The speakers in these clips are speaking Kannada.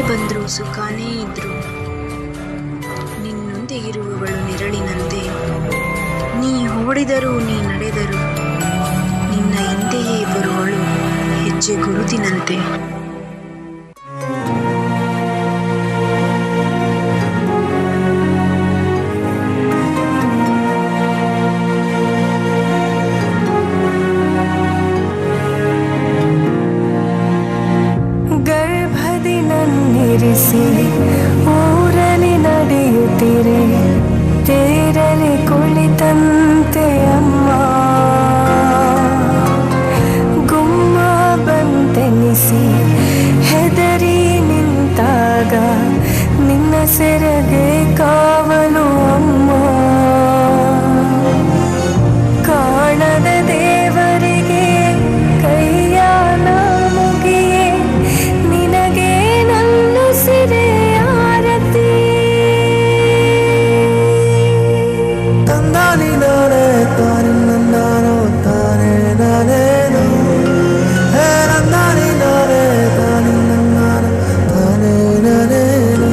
ಬಂದ್ರು ಸುಖಾನೇ ಇದ್ರು ನಿನ್ನೊಂದಿಗಿರುವವಳು ನೆರಳಿನಂತೆ. ನೀ ಓಡಿದರೂ ನೀ ನಡೆದರು ನಿನ್ನ ಹಿಂದೆಯೇ ಬರುವಳು ಹೆಜ್ಜೆ ಗುರುತಿನಂತೆ. ಗರ್ಭದಿ ನನ್ನಿರಿಸಿ ಊರಲಿ ನಡೆಯುತ್ತಿರೆ ತೇರಲಿ ಕುಳಿತಂತೆ ಅಮ್ಮ. ಗುಮ್ಮ ಬಂತೆನಿಸಿ ಹೆದರಿ ನಿಂತಾಗ ನಿನ್ನ ಸೆರಗೆ ಕಾವಲು ಅಮ್ಮ. ಕಾಣದ ದೇವರಿಗೆ ಕೈಯ ಮುಗಿಯೇ ನಿನಗೆ ನನ್ನ ಸಿರೆ ಆರತಿ. ತಂದಾನಿ ನಾನೇ ತಾನೆ ನಂದಾನೋ ತಾನೇ ನಾನೇನು ನಂದಾನಿ ನಾನೇ ತಾನೆ ನಂದಾನೋ ತಾನೇ ನಾನೇನು.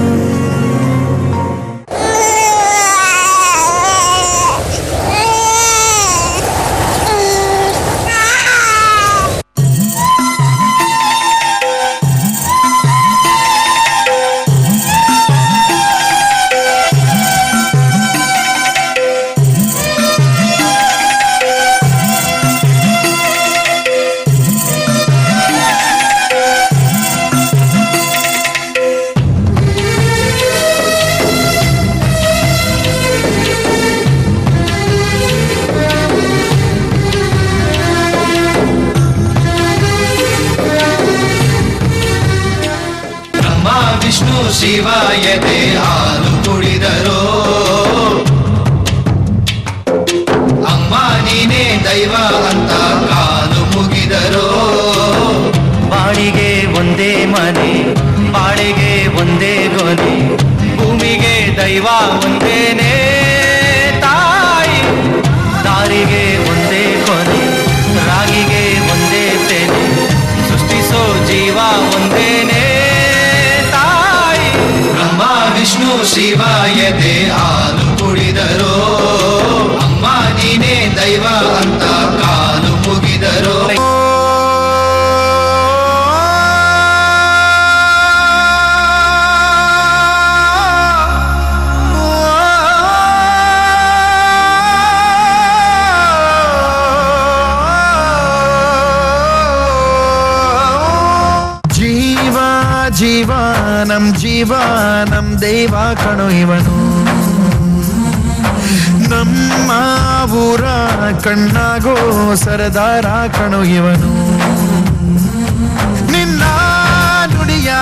ವಿಷ್ಣು ಶಿವಾಯತೆ ಹಾಲು ಕುಡಿದರೋ ಅಮ್ಮ ನೀನೇ ದೈವ ಅಂತ ಕಾಲು ಮುಗಿದರೋ. ಬಾಳಿಗೆ ಒಂದೇ ಮನೆ ಬಾಳಿಗೆ ಒಂದೇ ಗೊನೆ ಭೂಮಿಗೆ ದೈವ ಒಂದೇನೆ ತಾಯಿ. ದಾರಿಗೆ ಒಂದೇ ಕೊನೆ ರಾಗಿಗೆ ಒಂದೇ ತೆನೆ ಸೃಷ್ಟಿಸೋ ಜೀವ ಒಂದೇನೆ. ವಿಷ್ಣು ಶಿವಾಯತೆ ಹಾಲು ಕುಡಿದರೋ ಅಮ್ಮ ನೀನೇ ದೈವ ಅಂತ ಕಾಲು ಮುಗಿದರೋ. ಜೀವಾನಂ ದೈವ ಕಣೋ ಇವನು ನಮ್ಮ ಊರ ಕಣ್ಣಾಗೋ ಸರದಾರ ಕಣೋ ಇವನು. ನಿನ್ನ ನುಡಿಯ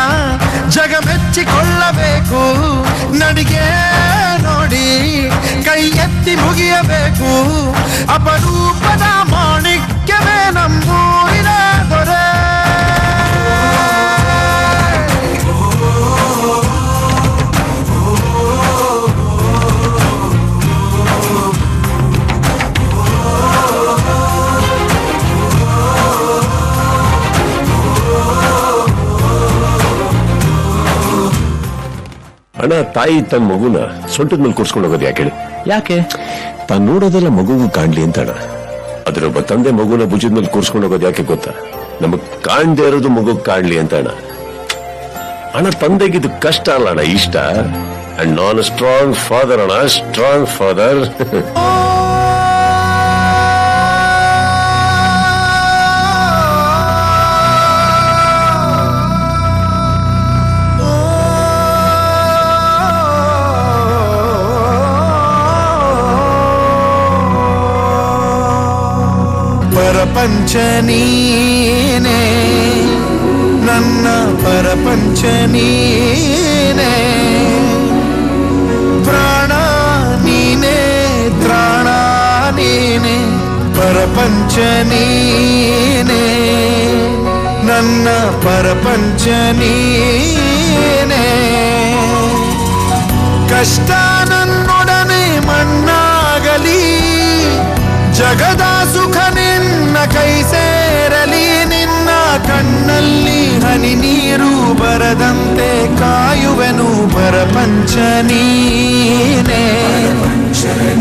ಜಗ ಮೆಚ್ಚಿಕೊಳ್ಳಬೇಕು ನಡಿಗೆ ನೋಡಿ ಕೈ ಎತ್ತಿ ಮುಗಿಯಬೇಕು. ಅಪರೂಪದ ಮಾಣಿಕ್ಯವೇ ನಮ್ಮೂರಿನ ದೊರೆ. ಅಣ್ಣ, ತಾಯಿ ತನ್ನ ಮಗುನ ಸೊಂಟದ ಮೇಲೆ ಕೂರ್ಸ್ಕೊಂಡು ಹೋಗೋದು ಯಾಕೆ ಹೇಳಿ? ಯಾಕೆ? ತಾನು ನೋಡೋದೆಲ್ಲ ಮಗುಗೂ ಕಾಣ್ಲಿ ಅಂತ ಅಣ್ಣ. ಅದ್ರೊಬ್ಬ ತಂದೆ ಮಗುನ ಭುಜದ ಮೇಲೆ ಕೂರ್ಸ್ಕೊಂಡು ಹೋಗೋದು ಯಾಕೆ ಗೊತ್ತಾ? ನಮಗ್ ಕಾಣ್ದೇ ಇರೋದು ಮಗು ಕಾಣ್ಲಿ ಅಂತ ಅಣ್ಣ. ಅಣ್ಣ, ತಂದೆಗಿದು ಕಷ್ಟ ಅಲ್ಲ ಅಣ್ಣ, ಇಷ್ಟ. ಅಂಡ್ ನಾನ್ ಸ್ಟ್ರಾಂಗ್ ಫಾದರ್ ಅಣ್ಣ, ಸ್ಟ್ರಾಂಗ್ ಫಾದರ್. ಪರಪಂಚ ನೀನೇ ನನ್ನ ಪರಪಂಚ ನೀನೇ. ಪ್ರಾಣ ನೀನೇ ತ್ರಾಣ ನೀನೇ. ಪರಪಂಚ ನೀನೇ ನನ್ನ ಪರಪಂಚ ನೀನೇ. ಕಷ್ಟ ನನ್ನೊಡನೆ ಮಣ್ಣಾಗಲಿ ಜಗದ ಸುಖ ನಿನ್ನ ಕೈ ಸೇರಲಿ. ನಿನ್ನ ಕಣ್ಣಲ್ಲಿ ಹನಿ ನೀರು ಬರದಂತೆ ಪ್ರಪಂಚ ನೀನೇ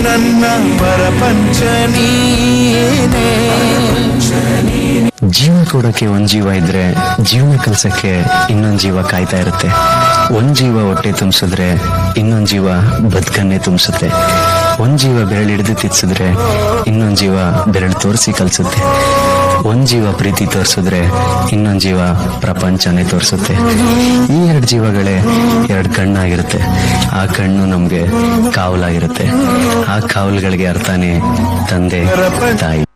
ನನ್ನ ಪ್ರಪಂಚ ನೀನೇ. ಜೀವ ಕೊಡೋಕೆ ಒಂದ್ ಜೀವ ಇದ್ರೆ ಜೀವನ ಕಲ್ಸಕ್ಕೆ ಇನ್ನೊಂದ್ ಜೀವ ಕಾಯ್ತಾ ಇರುತ್ತೆ. ಒಂದ್ ಜೀವ ಹೊಟ್ಟೆ ತುಂಬಿಸಿದ್ರೆ ಇನ್ನೊಂದ್ ಜೀವ ಬದುಕನ್ನೇ ತುಂಬಿಸುತ್ತೆ. ಒಂದ್ ಜೀವ ಬೆರಳಿಡಿದು ತಿರ್ಸಿದ್ರೆ ಇನ್ನೊಂದ್ ಜೀವ ಬೆರಳು ತೋರಿಸಿ ಕಲ್ಸುತ್ತೆ. ಒಂದ್ ಜೀವ ಪ್ರೀತಿ ತೋರಿಸಿದ್ರೆ ಇನ್ನೊಂದ್ ಜೀವ ಪ್ರಪಂಚನೇ ತೋರಿಸುತ್ತೆ. ಈ ಎರಡು ಜೀವಗಳೇ ಎರಡು ಕಣ್ಣಾಗಿರುತ್ತೆ. ಆ ಕಣ್ಣು ನಮ್ಗೆ ಕಾವಲಾಗಿರುತ್ತೆ. ಆ ಕಾವಲುಗಳಿಗೆ ಅರ್ಥನೇ ತಂದೆ ತಾಯಿ.